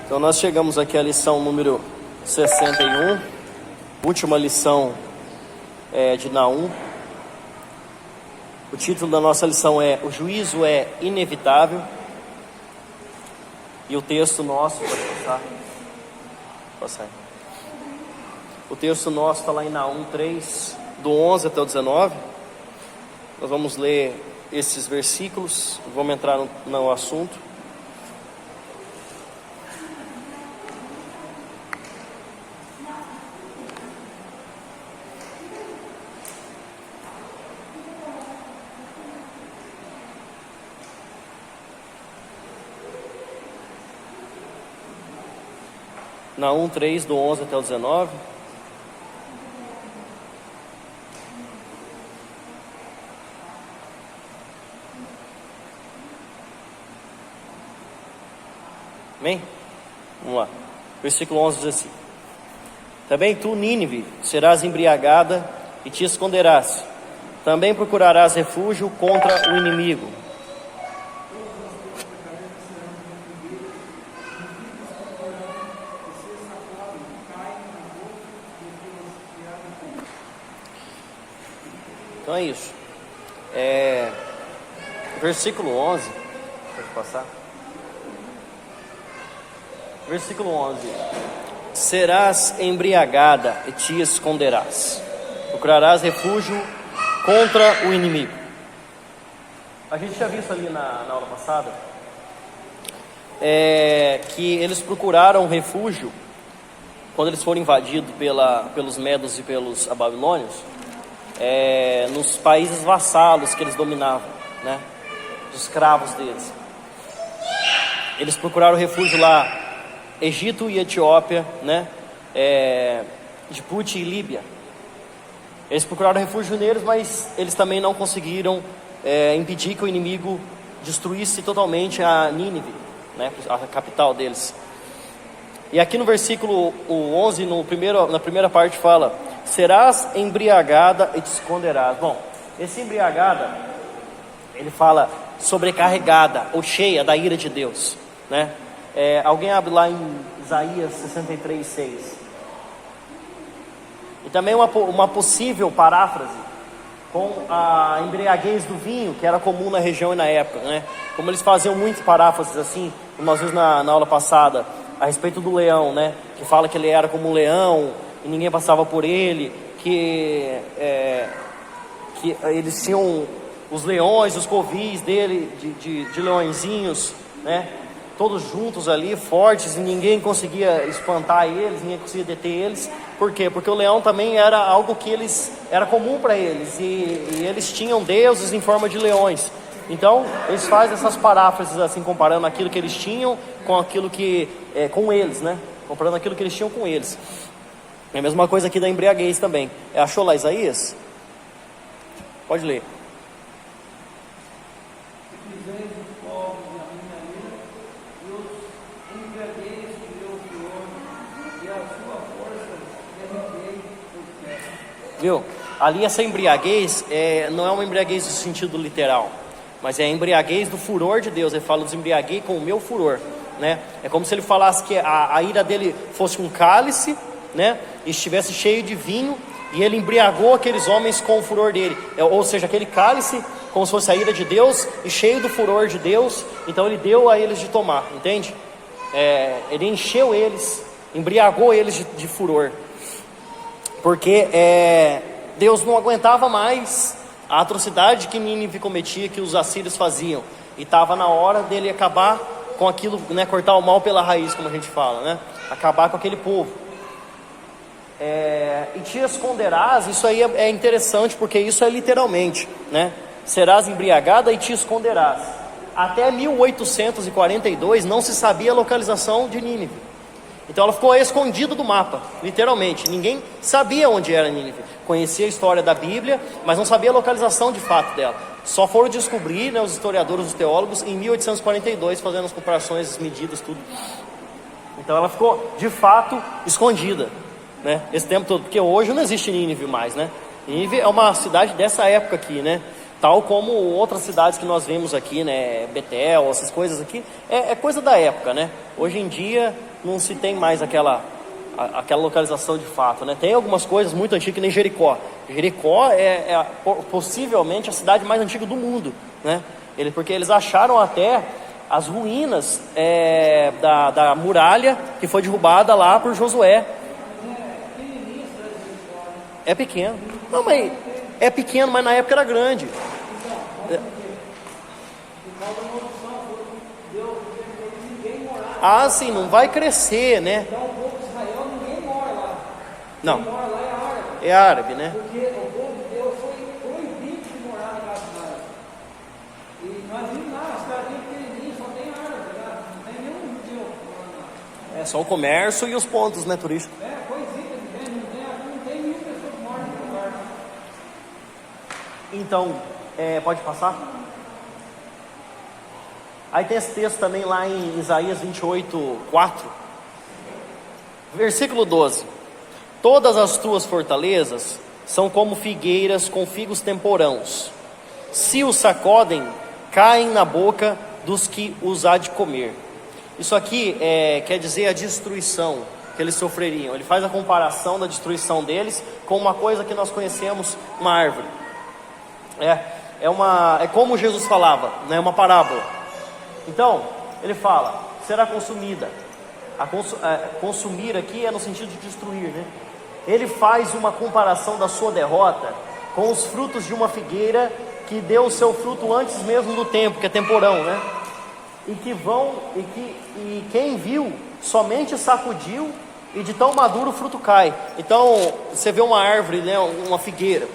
Então nós chegamos aqui à lição número 61, última lição de Naum. O título da nossa lição é O Juízo é Inevitável. E o texto nosso, pode passar? Passar. O texto nosso está lá em Naum 3, do 11 até o 19. Nós vamos ler esses versículos, vamos entrar no assunto. Naum 3, do 11 até o 19. Amém? Vamos lá. Versículo 11 diz assim: Também tu, Nínive, serás embriagada e te esconderás. Também procurarás refúgio contra o inimigo. Então é isso. Versículo 11. Pode passar? Versículo 11: Serás embriagada e te esconderás. Procurarás refúgio contra o inimigo. A gente já viu isso ali na aula passada. Que eles procuraram refúgio quando eles foram invadidos pelos medos e pelos babilônios. Nos países vassalos que eles dominavam, né? Os escravos deles. Eles procuraram refúgio lá, Egito e Etiópia, né? Djibouti e Líbia. Eles procuraram refúgio neles, mas eles também não conseguiram impedir que o inimigo destruísse totalmente a Nínive, né? A capital deles. E aqui no versículo 11, na primeira parte fala: Serás embriagada e te esconderás. Bom, esse embriagada, ele fala sobrecarregada ou cheia da ira de Deus, né? Alguém abre lá em Isaías 63, 6. E também uma possível paráfrase com a embriaguez do vinho, que era comum na região e na época, né? Como eles faziam muitas paráfrases assim, como nós vimos na aula passada, a respeito do leão, né? Que fala que ele era como um leão e ninguém passava por ele, que eles tinham os leões, os covis dele, de leõezinhos, né? Todos juntos ali, fortes, e ninguém conseguia espantar eles, ninguém conseguia deter eles. Por quê? Porque o leão também era algo que era comum para eles, e eles tinham deuses em forma de leões. Então, eles fazem essas paráfrases assim, comparando aquilo que eles tinham com aquilo que com eles, né? Comparando aquilo que eles tinham com eles. É a mesma coisa aqui da embriaguez também. Achou lá Isaías? Pode ler. Viu? Ali essa embriaguez não é uma embriaguez no sentido literal, mas é a embriaguez do furor de Deus. Ele fala: desembriaguei com o meu furor, né? É como se ele falasse que a ira dele fosse um cálice, né? E estivesse cheio de vinho, e ele embriagou aqueles homens com o furor dele. Ou seja, aquele cálice como se fosse a ira de Deus e cheio do furor de Deus. Então ele deu a eles de tomar, entende? Ele encheu eles, embriagou eles de furor. Porque Deus não aguentava mais a atrocidade que Nínive cometia, que os assírios faziam. E estava na hora dele acabar com aquilo, né? Cortar o mal pela raiz, como a gente fala, né? Acabar com aquele povo. E te esconderás, isso aí é interessante, porque isso é literalmente, né? Serás embriagada e te esconderás. Até 1842 não se sabia a localização de Nínive. Então ela ficou escondida do mapa, literalmente. Ninguém sabia onde era Nínive. Conhecia a história da Bíblia, mas não sabia a localização de fato dela. Só foram descobrir, né, os historiadores, os teólogos, em 1842, fazendo as comparações, as medidas, tudo. Então ela ficou, de fato, escondida, né, esse tempo todo. Porque hoje não existe Nínive mais, né? Nínive é uma cidade dessa época aqui, né? Tal como outras cidades que nós vemos aqui, né? Betel, essas coisas aqui, é coisa da época, né? Hoje em dia não se tem mais aquela localização de fato, né? Tem algumas coisas muito antigas, que nem Jericó. Jericó é possivelmente a cidade mais antiga do mundo, né? Porque eles acharam até as ruínas da muralha que foi derrubada lá por Josué. É pequeno. Não, mas é pequeno, mas na época era grande. Ah, sim, não vai crescer, né? Então o povo de Israel, ninguém mora lá. Não. Quem mora lá é árabe. É árabe, né? Porque o povo de Deus foi proibido de morar na casa de árabe. E nós vimos lá, os caras têm pequenininhos, só tem árabe lá. Não tem nenhum judeu morando lá. É só o comércio e os pontos, né, turísticos. Coisita de vende, não tem nenhuma pessoa que mora no lugar. Então, pode passar? Aí tem esse texto também lá em Isaías 28, 4. Versículo 12. Todas as tuas fortalezas são como figueiras com figos temporãos. Se os sacodem, caem na boca dos que os há de comer. Isso aqui quer dizer a destruição que eles sofreriam. Ele faz a comparação da destruição deles com uma coisa que nós conhecemos, uma árvore. É como Jesus falava, né, uma parábola. Então, ele fala, será consumida. Consumir aqui é no sentido de destruir, né? Ele faz uma comparação da sua derrota com os frutos de uma figueira que deu o seu fruto antes mesmo do tempo, que é temporão, né? E quem viu somente sacudiu, e de tão maduro o fruto cai. Então, você vê uma árvore, né, uma figueira,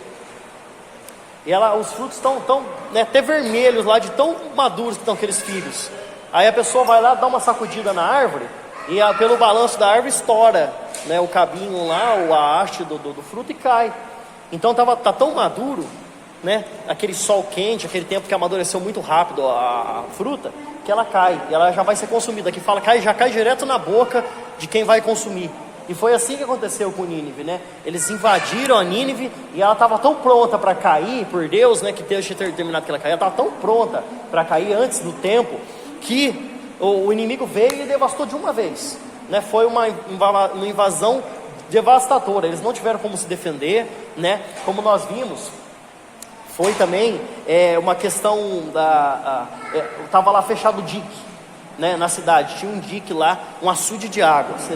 e os frutos estão né, até vermelhos lá, de tão maduros que estão aqueles figos. Aí a pessoa vai lá, dá uma sacudida na árvore, e pelo balanço da árvore estoura, né, o cabinho lá, a haste do fruto, e cai. Então tá tão maduro, né, aquele sol quente, aquele tempo que amadureceu muito rápido a fruta, que ela cai, e ela já vai ser consumida. Aqui fala, já cai direto na boca de quem vai consumir. E foi assim que aconteceu com Nínive, né? Eles invadiram a Nínive e ela estava tão pronta para cair por Deus, né? Que Deus tinha determinado que ela caia. Ela estava tão pronta para cair antes do tempo que o inimigo veio e devastou de uma vez, né? Foi uma invasão devastadora. Eles não tiveram como se defender, né? Como nós vimos, foi também uma questão estava lá fechado o dique, né? Na cidade tinha um dique lá, um açude de águas.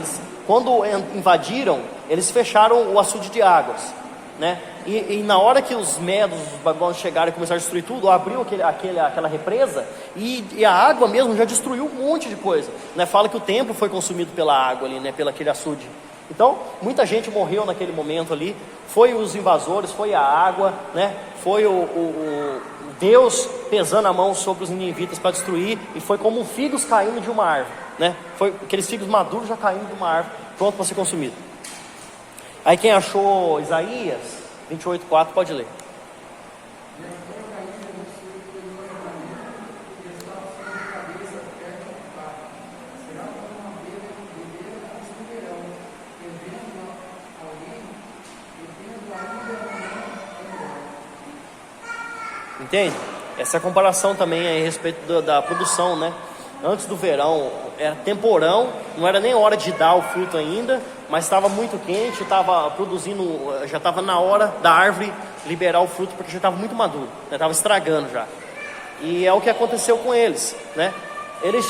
Quando invadiram, eles fecharam o açude de águas, né? E na hora que os medos, os babilônios chegaram e começaram a destruir tudo, abriu aquela represa e a água mesmo já destruiu um monte de coisa, né? Fala que o templo foi consumido pela água ali, né? Pelo aquele açude. Então, muita gente morreu naquele momento ali. Foi os invasores, foi a água, né? Foi o Deus pesando a mão sobre os ninivitas para destruir, e foi como figos caindo de uma árvore, né? Foi aqueles figos maduros já caindo de uma árvore, pronto para ser consumido. Aí quem achou Isaías 28:4 pode ler. Entende? Essa é a comparação também a respeito da produção, né? Antes do verão era temporão, não era nem hora de dar o fruto ainda, mas estava muito quente, estava produzindo, já estava na hora da árvore liberar o fruto, porque já estava muito maduro, estava estragando já. E é o que aconteceu com eles, né? Eles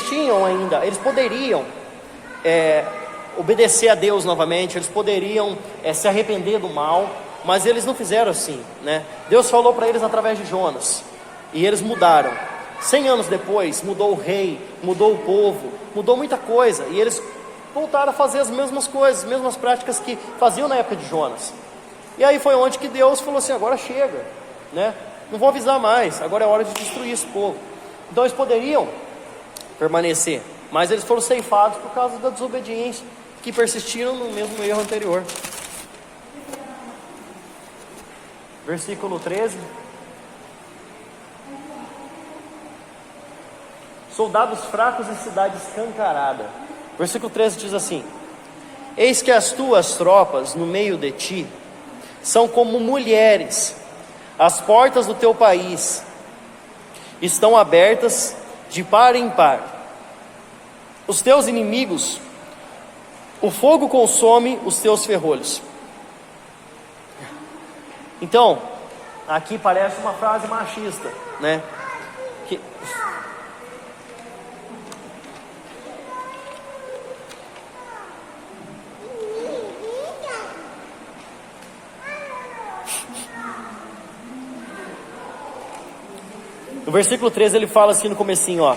poderiam obedecer a Deus novamente, eles poderiam se arrepender do mal, mas eles não fizeram assim, né? Deus falou para eles através de Jonas, e eles mudaram. 100 anos depois, mudou o rei, mudou o povo, mudou muita coisa, e eles voltaram a fazer as mesmas coisas, as mesmas práticas que faziam na época de Jonas. E aí foi onde que Deus falou assim, agora chega, né? Não vou avisar mais, agora é hora de destruir esse povo. Então eles poderiam permanecer, mas eles foram ceifados por causa da desobediência, que persistiram no mesmo erro anterior. Versículo 13. Soldados fracos e cidade escancarada. Versículo 13 diz assim: eis que as tuas tropas no meio de ti são como mulheres As portas do teu país estão abertas de par em par. Os teus inimigos, o fogo consome os teus ferrolhos. Então, aqui parece uma frase machista, né? No versículo 13 ele fala assim no comecinho, ó: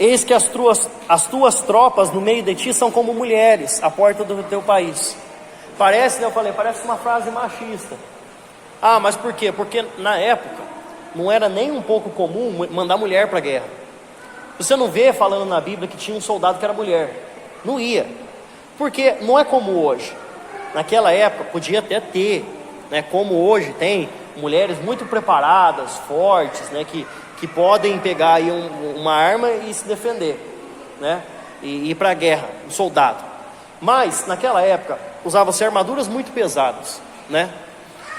eis que as tuas tropas no meio de ti são como mulheres, à porta do teu país. Parece, né, eu falei, parece uma frase machista. Ah, mas por quê? Porque na época não era nem um pouco comum mandar mulher para a guerra. Você não vê falando na Bíblia que tinha um soldado que era mulher. Não ia. Porque não é como hoje. Naquela época podia até ter, né, como hoje tem mulheres muito preparadas, fortes, né, que podem pegar aí uma arma e se defender, né, e ir para a guerra, um soldado. Mas naquela época usava-se armaduras muito pesadas, né?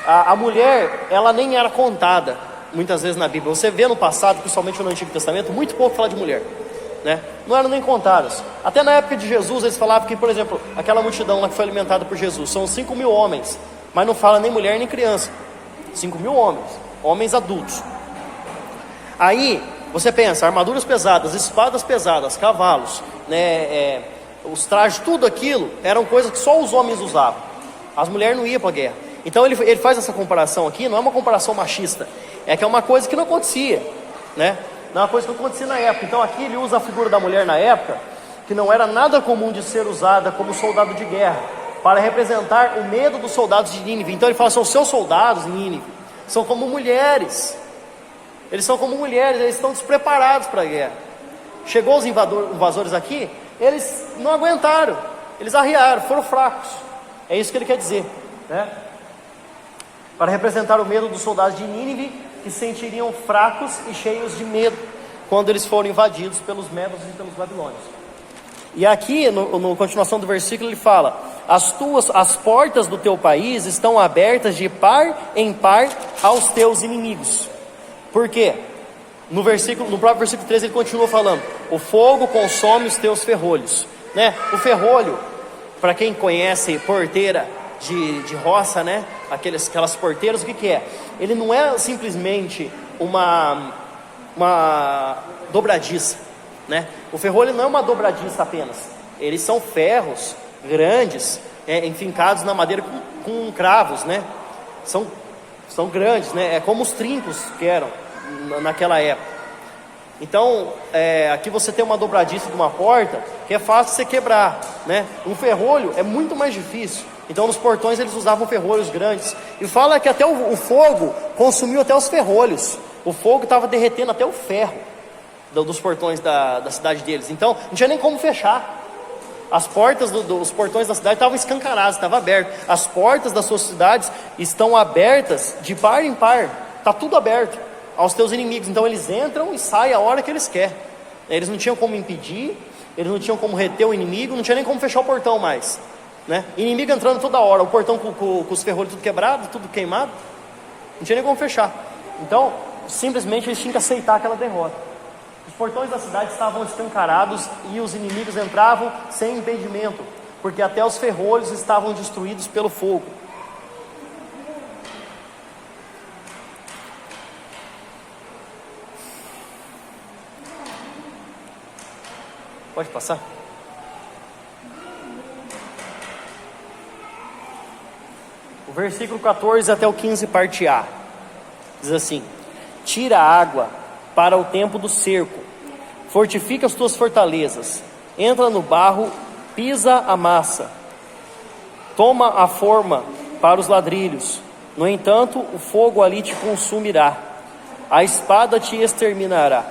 A mulher, ela nem era contada muitas vezes na Bíblia. Você vê no passado, principalmente no Antigo Testamento, muito pouco fala de mulher, né? Não eram nem contadas. Até na época de Jesus eles falavam que, por exemplo, aquela multidão lá que foi alimentada por Jesus, são 5.000 homens, mas não fala nem mulher nem criança. 5.000 homens, homens adultos. Aí você pensa, armaduras pesadas, espadas pesadas, cavalos, né, os trajes, tudo aquilo eram coisas que só os homens usavam. As mulheres não iam para a guerra. Então ele faz essa comparação aqui, não é uma comparação machista, é que é uma coisa que não acontecia, né? Não é uma coisa que não acontecia na época. Então aqui ele usa a figura da mulher na época, que não era nada comum de ser usada como soldado de guerra, para representar o medo dos soldados de Nínive. Então ele fala, são seus soldados, Nínive, são como mulheres. Eles são como mulheres, eles estão despreparados para a guerra. Chegou os invasores aqui, eles não aguentaram, eles arriaram, foram fracos. É isso que ele quer dizer, né? Para representar o medo dos soldados de Nínive, que se sentiriam fracos e cheios de medo quando eles foram invadidos pelos medos e pelos babilônios. E aqui, no continuação do versículo, ele fala: as portas do teu país estão abertas de par em par aos teus inimigos. Por quê? No próprio versículo 13 ele continua falando: o fogo consome os teus ferrolhos, né? O ferrolho, para quem conhece porteira de roça, né? Aquelas porteiras, o que é? Ele não é simplesmente uma dobradiça, né? O ferrolho não é uma dobradiça apenas. Eles são ferros grandes, enfincados na madeira com cravos, né? São grandes, né? É como os trincos que eram naquela época. Então, aqui você tem uma dobradiça de uma porta que é fácil de você quebrar, né? Um ferrolho é muito mais difícil. Então nos portões eles usavam ferrolhos grandes. E fala que até o fogo consumiu até os ferrolhos. O fogo estava derretendo até o ferro dos portões da cidade deles. Então não tinha nem como fechar. As portas dos portões da cidade estavam escancaradas, estavam abertas. As portas das suas cidades estão abertas de par em par. Está tudo aberto aos teus inimigos. Então eles entram e saem a hora que eles querem. Eles não tinham como impedir, eles não tinham como reter o inimigo, não tinha nem como fechar o portão mais, né? Inimigo entrando toda hora, o portão com os ferrolhos tudo quebrado, tudo queimado, não tinha nem como fechar. Então simplesmente eles tinham que aceitar aquela derrota. Os portões da cidade estavam escancarados e os inimigos entravam sem impedimento, porque até os ferrolhos estavam destruídos pelo fogo. Pode passar? O versículo 14 até o 15, parte A, diz assim: tira a água para o tempo do cerco, fortifica as tuas fortalezas, entra no barro, pisa a massa, toma a forma para os ladrilhos. No entanto, o fogo ali te consumirá, a espada te exterminará,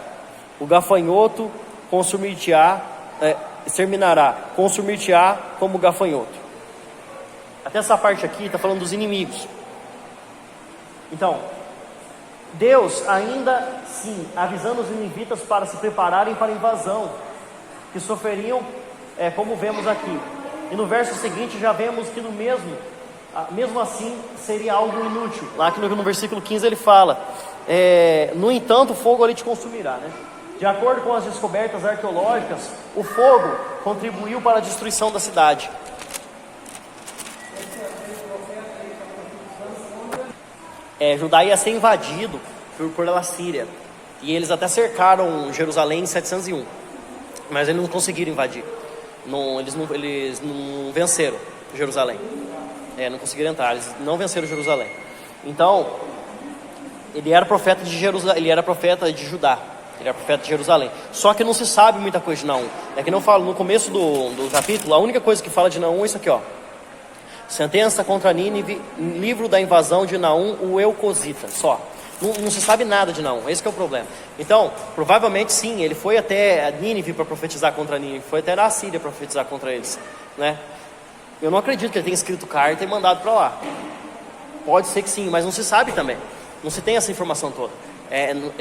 o gafanhoto consumir-te-á como gafanhoto. Até essa parte aqui está falando dos inimigos. Então, Deus ainda sim avisando os ninivitas para se prepararem para a invasão, que sofreriam, como vemos aqui. E no verso seguinte já vemos que no mesmo mesmo assim seria algo inútil. Lá que no versículo 15 ele fala, no entanto o fogo ali te consumirá, né? De acordo com as descobertas arqueológicas, o fogo contribuiu para a destruição da cidade. Judá ia ser invadido por a Síria, e eles até cercaram Jerusalém em 701, mas eles não conseguiram invadir. Eles não venceram Jerusalém. Não conseguiram entrar, eles não venceram Jerusalém. Então, ele era profeta de Jerusalém, ele era profeta de Judá, ele era profeta de Jerusalém. Só que não se sabe muita coisa de Naum. É que não fala, no começo do capítulo, a única coisa que fala de Naum é isso aqui, ó. Sentença contra Nínive, livro da invasão de Naum, o Eucosita, só. Não se sabe nada de Naum, esse que é o problema. Então, provavelmente sim, ele foi até Nínive para profetizar contra Nínive, foi até na Síria para profetizar contra eles, né? Eu não acredito que ele tenha escrito carta e mandado para lá. Pode ser que sim, mas não se sabe também. Não se tem essa informação toda.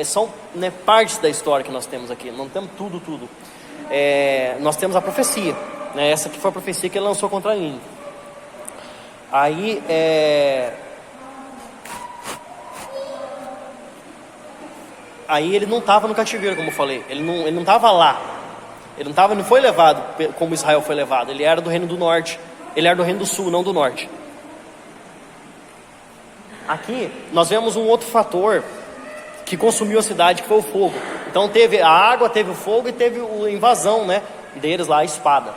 São, né, partes da história que nós temos aqui. Não temos tudo. Nós temos a profecia, né? Essa que foi a profecia que ele lançou contra Nínive. Aí, ele não estava no cativeiro, como eu falei. Ele não estava lá. Ele não foi levado como Israel foi levado. Ele era do reino do norte. Ele era do reino do sul, não do norte. Aqui nós vemos um outro fator que consumiu a cidade, que foi o fogo. Então teve a água, teve o fogo e teve a invasão, né, deles lá, a espada.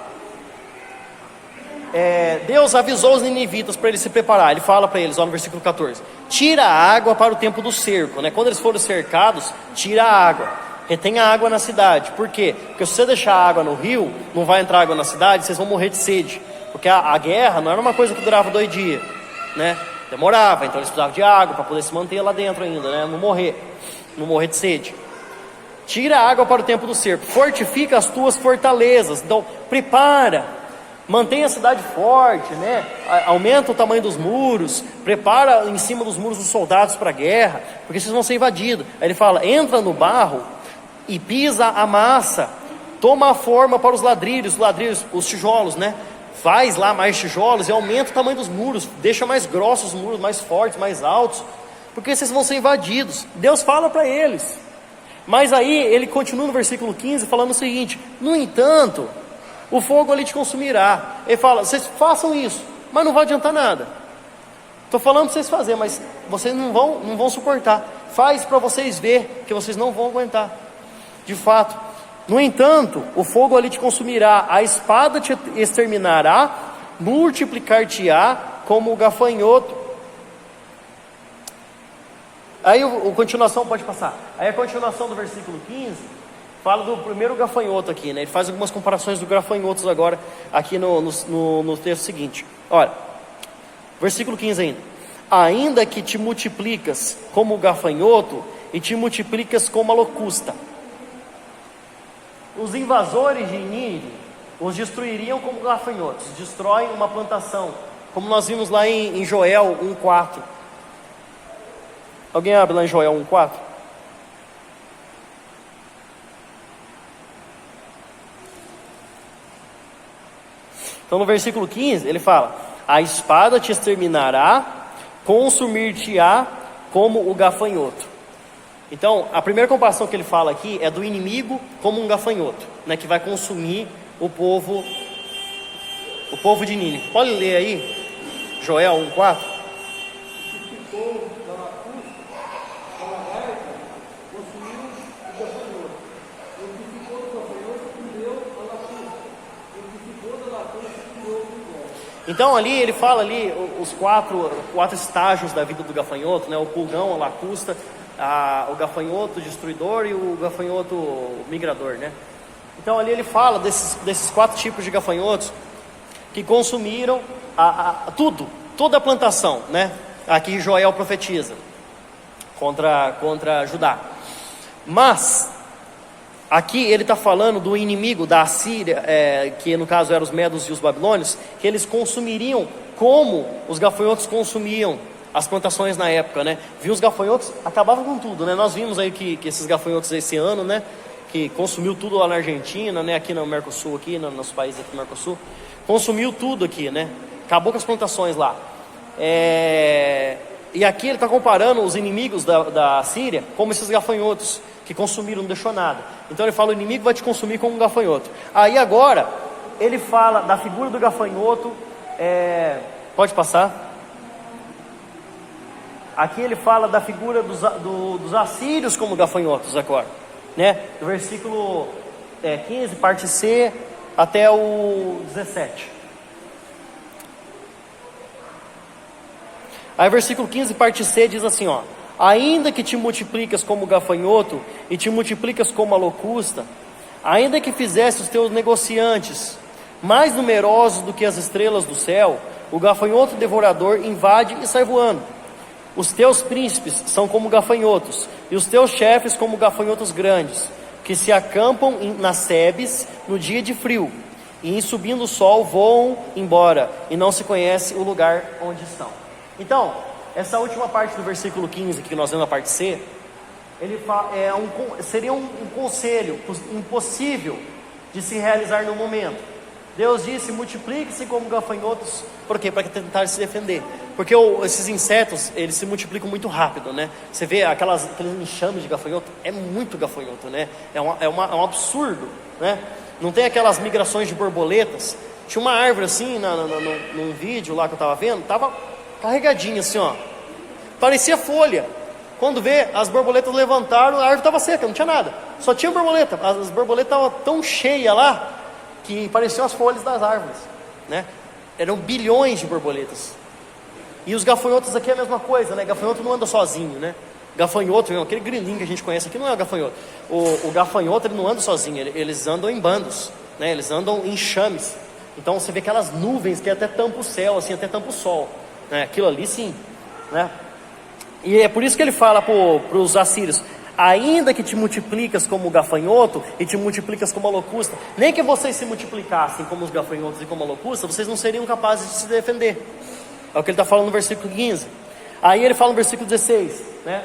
Deus avisou os ninivitas para eles se preparar. Ele fala para eles, ó, no versículo 14: tira a água para o tempo do cerco, né? Quando eles foram cercados, tira a água, retém a água na cidade. Por quê? Porque se você deixar a água no rio, não vai entrar água na cidade, vocês vão morrer de sede. Porque a guerra não era uma coisa que durava 2 dias, né? Demorava, então eles precisavam de água para poder se manter lá dentro ainda, né? Não morrer de sede. Tira a água para o tempo do cerco, fortifica as tuas fortalezas. Então prepara, mantenha a cidade forte, né? Aumenta o tamanho dos muros, prepara em cima dos muros os soldados para a guerra, porque vocês vão ser invadidos. Aí ele fala, entra no barro e pisa a massa, toma a forma para os ladrilhos, os tijolos, né? Faz lá mais tijolos e aumenta o tamanho dos muros, deixa mais grossos os muros, mais fortes, mais altos, porque vocês vão ser invadidos. Deus fala para eles. Mas aí ele continua no versículo 15 falando o seguinte: no entanto, o fogo ali te consumirá. Ele fala, vocês façam isso, mas não vai adiantar nada. Estou falando para vocês fazerem, mas vocês não vão suportar. Faz para vocês ver que vocês não vão aguentar. De fato. No entanto, o fogo ali te consumirá, a espada te exterminará, multiplicar-te-á como o gafanhoto. Aí a continuação pode passar. Aí a continuação do versículo 15 fala do primeiro gafanhoto aqui, né? Ele faz algumas comparações do gafanhotos agora aqui no texto seguinte. Olha, versículo 15 ainda. Ainda que te multiplicas como o gafanhoto e te multiplicas como a locusta. Os invasores de Nínive os destruiriam como gafanhotos, destroem uma plantação, como nós vimos lá em Joel 1,4. Alguém abre lá em Joel 1,4? Então no versículo 15 ele fala: a espada te exterminará, consumir-te-á como o gafanhoto. Então, a primeira comparação que ele fala aqui é do inimigo como um gafanhoto, né, que vai consumir o povo de Nínive. Pode ler aí, Joel 1,4. Então ali ele fala ali os quatro estágios da vida do gafanhoto, né, o pulgão, a lacusta, o gafanhoto destruidor e o gafanhoto migrador, né? Então ali ele fala desses 4 tipos de gafanhotos que consumiram toda a plantação, né? Aqui Joel profetiza contra Judá. Mas aqui ele está falando do inimigo da Assíria, que no caso eram os medos e os babilônios, que eles consumiriam como os gafanhotos consumiam as plantações na época, né? Viu os gafanhotos, acabavam com tudo, né? Nós vimos aí que esses gafanhotos esse ano, né? Que consumiu tudo lá na Argentina, né? Aqui no Mercosul, aqui nos países aqui do Mercosul, consumiu tudo aqui, né? Acabou com as plantações lá. E aqui ele está comparando os inimigos da Síria como esses gafanhotos que consumiram, não deixou nada. Então ele fala: o inimigo vai te consumir como um gafanhoto. Aí agora ele fala da figura do gafanhoto. Pode passar. Aqui ele fala da figura dos assírios como gafanhotos agora, né? Do versículo 15, parte C, até o 17. Aí versículo 15, parte C, diz assim, ó: ainda que te multiplicas como gafanhoto e te multiplicas como a locusta, ainda que fizesse os teus negociantes mais numerosos do que as estrelas do céu, o gafanhoto devorador invade e sai voando. Os teus príncipes são como gafanhotos, e os teus chefes como gafanhotos grandes, que se acampam nas sebes no dia de frio, e em subindo o sol voam embora, e não se conhece o lugar onde estão. Então, essa última parte do versículo 15, que nós vemos na parte C, ele seria um conselho impossível de se realizar no momento. Deus disse: multiplique-se como gafanhotos. Por quê? Para tentar se defender. Porque esses insetos, eles se multiplicam muito rápido, né? Você vê aqueles enxames de gafanhoto, é muito gafanhoto, né? É um absurdo, né? Não tem aquelas migrações de borboletas. Tinha uma árvore assim, num vídeo lá que eu estava vendo, estava carregadinha assim, ó. Parecia folha. Quando vê, as borboletas levantaram, a árvore estava seca, não tinha nada. Só tinha borboleta. As borboletas estavam tão cheias lá que pareciam as folhas das árvores, né? Eram bilhões de borboletas. E os gafanhotos aqui é a mesma coisa, né? Gafanhoto não anda sozinho, né? Gafanhoto, aquele grilinho que a gente conhece aqui, não é o gafanhoto. O gafanhoto, ele não anda sozinho, eles andam em bandos, né? Eles andam em chames. Então você vê aquelas nuvens que até tampa o céu, assim, até tampa o sol, né? Aquilo ali sim, né? E é por isso que ele fala para os assírios: ainda que te multiplicas como o gafanhoto e te multiplicas como a locusta, nem que vocês se multiplicassem como os gafanhotos e como a locusta, vocês não seriam capazes de se defender. É o que ele está falando no versículo 15. Aí ele fala no versículo 16, né?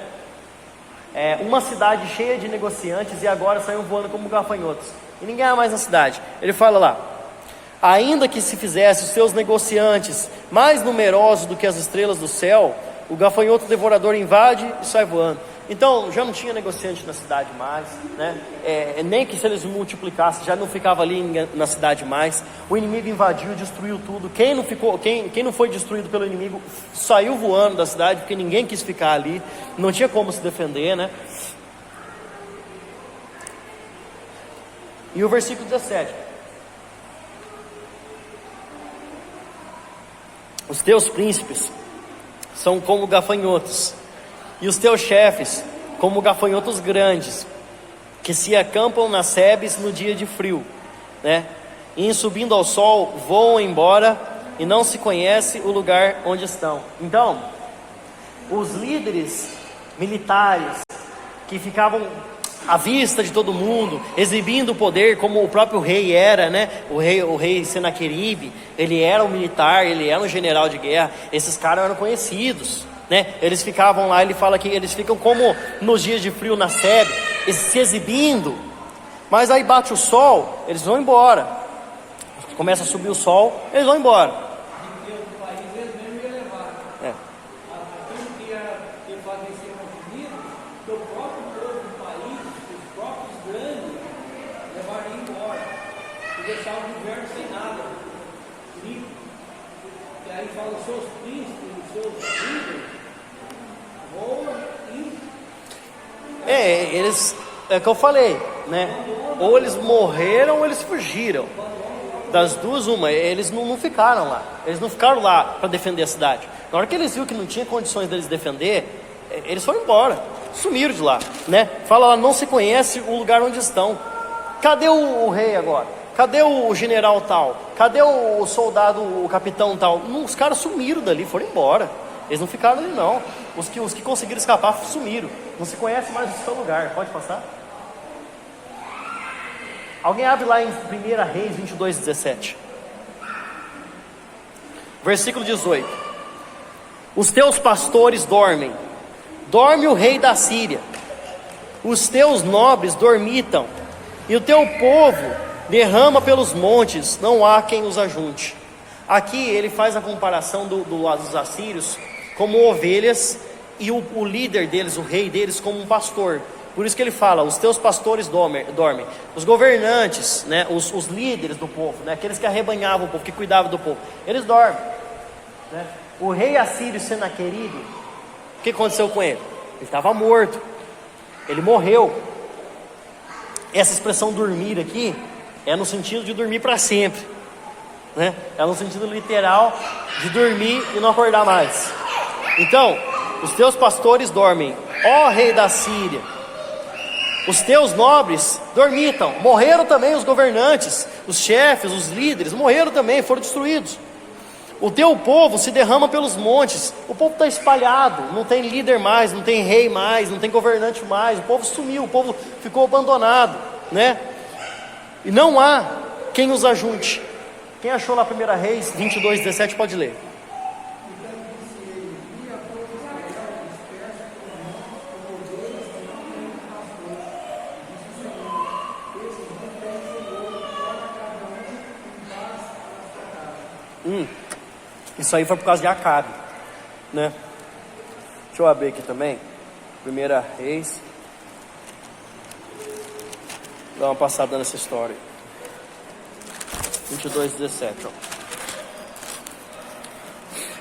Uma cidade cheia de negociantes, e agora saíram voando como gafanhotos, e ninguém há mais na cidade. Ele fala lá: ainda que se fizesse os seus negociantes mais numerosos do que as estrelas do céu, o gafanhoto devorador invade e sai voando. Então já não tinha negociante na cidade mais, né? Nem que se eles multiplicassem, já não ficava ali na cidade mais. O inimigo invadiu, destruiu tudo. Quem não foi destruído pelo inimigo saiu voando da cidade, porque ninguém quis ficar ali, não tinha como se defender, né? E o versículo 17: os teus príncipes são como gafanhotos, e os teus chefes como gafanhotos grandes, que se acampam nas sebes no dia de frio, né? E em subindo ao sol voam embora, e não se conhece o lugar onde estão. Então, os líderes militares que ficavam à vista de todo mundo, exibindo o poder, como o próprio rei era, né? O rei Senaqueribe, ele era um militar, ele era um general de guerra. Esses caras eram conhecidos, né? Eles ficavam lá, ele fala que eles ficam como nos dias de frio na sebe, se exibindo. Mas aí bate o sol, eles vão embora. Começa a subir o sol, eles vão embora. Deixar o governo sem nada, limpo. E aí fala: os seus príncipes, os seus líderes voam e... eles, é o que eu falei, né? Ou eles morreram ou eles fugiram. Das duas, uma. Eles não ficaram lá. Eles não ficaram lá para defender a cidade. Na hora que eles viram que não tinha condições deles defender, eles foram embora, sumiram de lá, né? Fala lá: não se conhece o lugar onde estão. Cadê o rei agora? Cadê o general tal? Cadê o soldado, o capitão tal? Os caras sumiram dali, foram embora. Eles não ficaram ali não. Os que conseguiram escapar sumiram. Não se conhece mais o seu lugar. Pode passar? Alguém abre lá em 1 Reis 22:17. Versículo 18: os teus pastores dormem, dorme o rei da Síria. Os teus nobres dormitam, e o teu povo derrama pelos montes, não há quem os ajunte. Aqui ele faz a comparação dos assírios como ovelhas e o líder deles, o rei deles, como um pastor. Por isso que ele fala, os teus pastores dormem. Os governantes, né, os líderes do povo, né, aqueles que arrebanhavam o povo, que cuidavam do povo, eles dormem, né? O rei assírio Senaqueribe, o que aconteceu com ele? Ele estava morto, ele morreu. Essa expressão dormir aqui é no sentido de dormir para sempre, né? É no sentido literal de dormir e não acordar mais. Então, os teus pastores dormem, ó rei da Síria. Os teus nobres dormitam. Morreram também os governantes, os chefes, os líderes, morreram também, foram destruídos. O teu povo se derrama pelos montes. O povo está espalhado, não tem líder mais, não tem rei mais, não tem governante mais. O povo sumiu, o povo ficou abandonado, né? E não há quem os ajunte. Quem achou lá 1 Reis 22:17 pode ler. Isso aí foi por causa de Acabe, né? Deixa eu abrir aqui também 1 Reis, dar uma passada nessa história. 22:17, ó.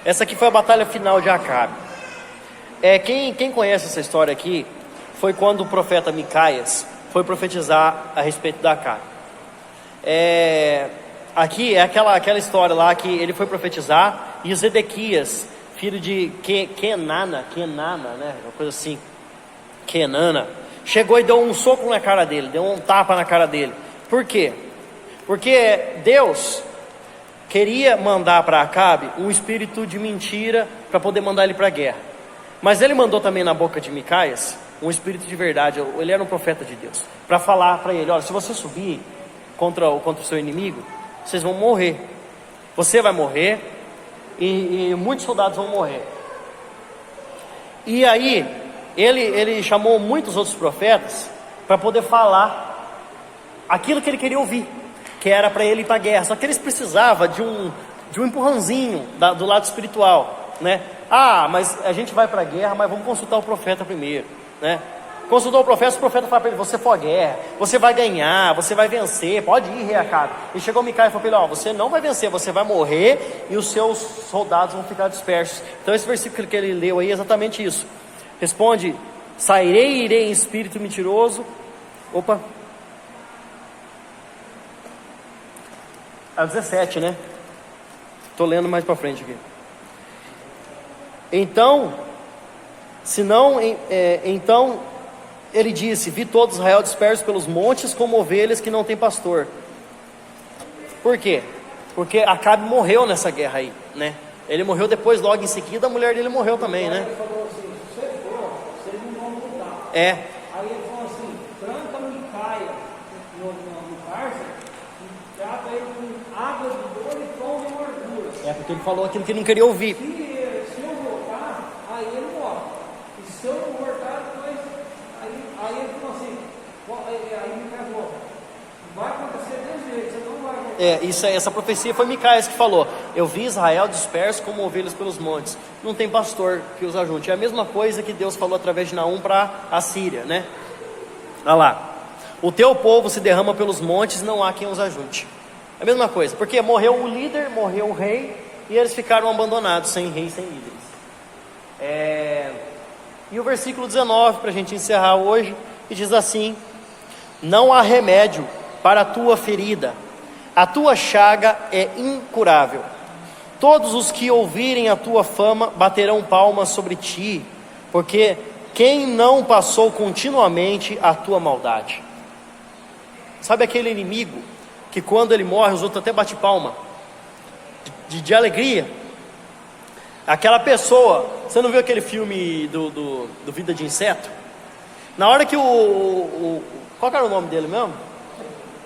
Essa aqui foi a batalha final de Acabe. Quem conhece essa história aqui foi quando o profeta Micaias foi profetizar a respeito da Acabe. Aqui é aquela história lá que ele foi profetizar e Zedequias, filho de Kenana, né? Uma coisa assim, Kenana, chegou e deu um soco na cara dele, deu um tapa na cara dele. Por quê? Porque Deus queria mandar para Acabe um espírito de mentira para poder mandar ele para a guerra. Mas ele mandou também na boca de Micaias um espírito de verdade. Ele era um profeta de Deus, para falar para ele: olha, se você subir contra o seu inimigo, vocês vão morrer. Você vai morrer e muitos soldados vão morrer. E aí ele chamou muitos outros profetas para poder falar aquilo que ele queria ouvir, que era para ele ir para a guerra. Só que eles precisavam de um empurrãozinho do lado espiritual, né? Mas a gente vai para a guerra, mas vamos consultar o profeta primeiro, né? Consultou o profeta fala para ele: você for à guerra, você vai ganhar, você vai vencer, pode ir, rei Acabe. E chegou Micaia e falou para ele: você não vai vencer, você vai morrer e os seus soldados vão ficar dispersos. Então esse versículo que ele leu aí é exatamente isso. Responde: sairei e irei em espírito mentiroso. É 17, né? Estou lendo mais para frente aqui. Então ele disse: vi todo Israel disperso pelos montes como ovelhas que não têm pastor. Por quê? Porque Acabe morreu nessa guerra aí, né? Ele morreu depois, logo em seguida, a mulher dele morreu também, né? Ele falou assim: se você for, vocês não vão lutar. Aí ele falou assim: tranca Micaia no cárcere e trata ele com água de dor e pão de amargura. Porque ele falou aquilo que ele não queria ouvir. Se eu voltar, aí ele morre. E se eu não voltar, depois, aí ele falou assim, aí Micaia falou: vai acontecer desse jeito, você não vai voltar. Essa profecia foi Micaias que falou: eu vi Israel disperso como ovelhas pelos montes, não tem pastor que os ajunte. É a mesma coisa que Deus falou através de Naum para a Síria, né? Olha lá: o teu povo se derrama pelos montes, não há quem os ajunte. É a mesma coisa, porque morreu o líder, morreu o rei, e eles ficaram abandonados, sem rei, sem líderes. E o versículo 19, para a gente encerrar hoje, e diz assim: não há remédio para a tua ferida, a tua chaga é incurável. Todos os que ouvirem a tua fama baterão palmas sobre ti, porque quem não passou continuamente a tua maldade? Sabe aquele inimigo que quando ele morre os outros até batem palma de alegria? Aquela pessoa, você não viu aquele filme do Vida de Inseto? Na hora que qual era o nome dele mesmo?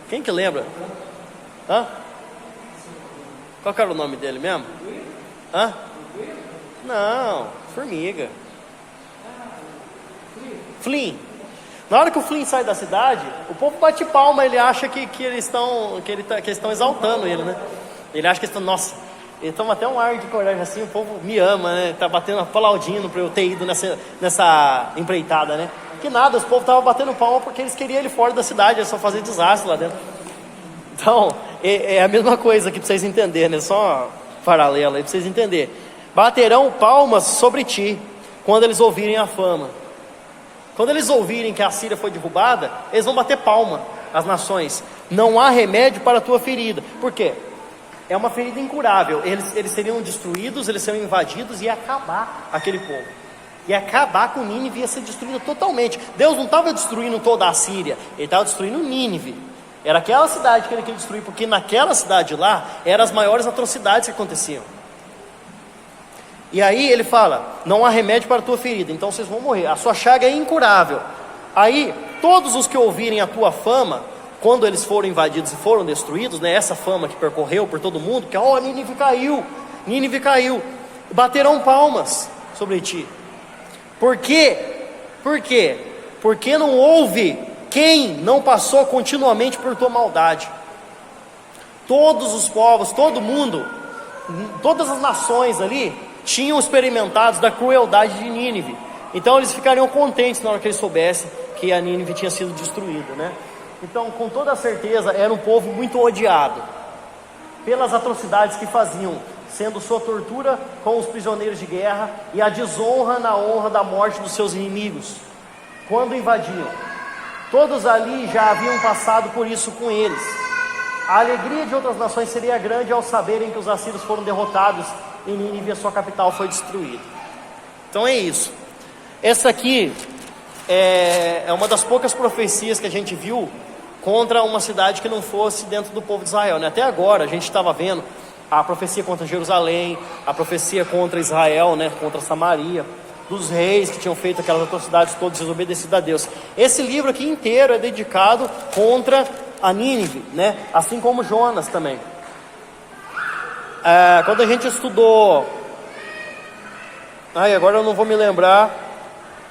Quem que lembra? Qual era o nome dele mesmo? Não, Formiga. Flynn. Na hora que o Flynn sai da cidade, o povo bate palma, ele acha que eles estão exaltando ele, né? Ele acha que eles estão, nossa, Ele toma até um ar de coragem assim, o povo me ama, né? Tá batendo, aplaudindo para eu ter ido nessa empreitada, né? Que nada, os povos estavam batendo palma porque eles queriam ele fora da cidade, eles só fazer desastre lá dentro. Então, é a mesma coisa aqui para vocês entenderem, né? Só paralelo aí para vocês entenderem. Baterão palmas sobre ti quando eles ouvirem a fama. Quando eles ouvirem que a Síria foi derrubada, eles vão bater palma, as nações. Não há remédio para a tua ferida. Por quê? É uma ferida incurável. Eles seriam destruídos, eles seriam invadidos e ia acabar aquele povo. Ia acabar com Nínive, ia ser destruída totalmente. Deus não estava destruindo toda a Síria, Ele estava destruindo Nínive. Era aquela cidade que Ele queria destruir, porque naquela cidade lá, eram as maiores atrocidades que aconteciam. E aí Ele fala, não há remédio para a tua ferida, então vocês vão morrer, a sua chaga é incurável. Aí, todos os que ouvirem a tua fama, quando eles foram invadidos e foram destruídos, né, essa fama que percorreu por todo mundo, que Nínive caiu, baterão palmas sobre ti. Por quê? Por quê? Porque não houve quem não passou continuamente por tua maldade. Todos os povos, todo mundo, todas as nações ali tinham experimentado da crueldade de Nínive. Então eles ficariam contentes na hora que eles soubessem que a Nínive tinha sido destruída, né? Então, com toda certeza, era um povo muito odiado pelas atrocidades que faziam, sendo sua tortura com os prisioneiros de guerra e a desonra na honra da morte dos seus inimigos. Quando invadiam, todos ali já haviam passado por isso com eles. A alegria de outras nações seria grande ao saberem que os assírios foram derrotados e Nínive, a sua capital, foi destruída. Então é isso. Essa aqui é uma das poucas profecias que a gente viu contra uma cidade que não fosse dentro do povo de Israel, né? Até agora a gente estava vendo a profecia contra Jerusalém, a profecia contra Israel, né? Contra Samaria, dos reis que tinham feito aquelas atrocidades todas, desobedecido a Deus. Esse livro aqui inteiro é dedicado contra a Nínive, né? Assim como Jonas também. Quando a gente estudou, agora eu não vou me lembrar,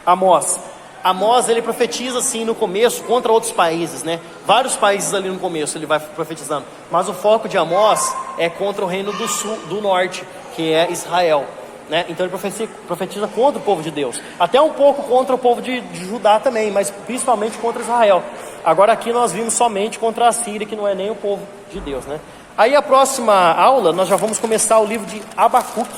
Amós, ele profetiza assim no começo contra outros países, né? Vários países ali no começo ele vai profetizando, mas o foco de Amós é contra o reino do norte, que é Israel, né? Então ele profetiza contra o povo de Deus, até um pouco contra o povo de Judá também, mas principalmente contra Israel. Agora aqui nós vimos somente contra a Síria, que não é nem o povo de Deus, né? Aí a próxima aula nós já vamos começar o livro de Abacuque.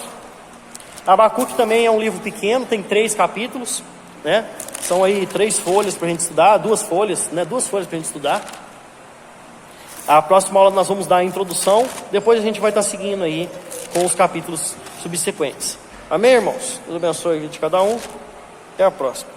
Abacuque também é um livro pequeno, tem 3 capítulos, né? São aí 3 folhas para a gente estudar, 2 folhas, né? 2 folhas para a gente estudar. A próxima aula nós vamos dar a introdução, depois a gente vai estar seguindo aí com os capítulos subsequentes. Amém, irmãos? Deus abençoe a vida de cada um. Até a próxima.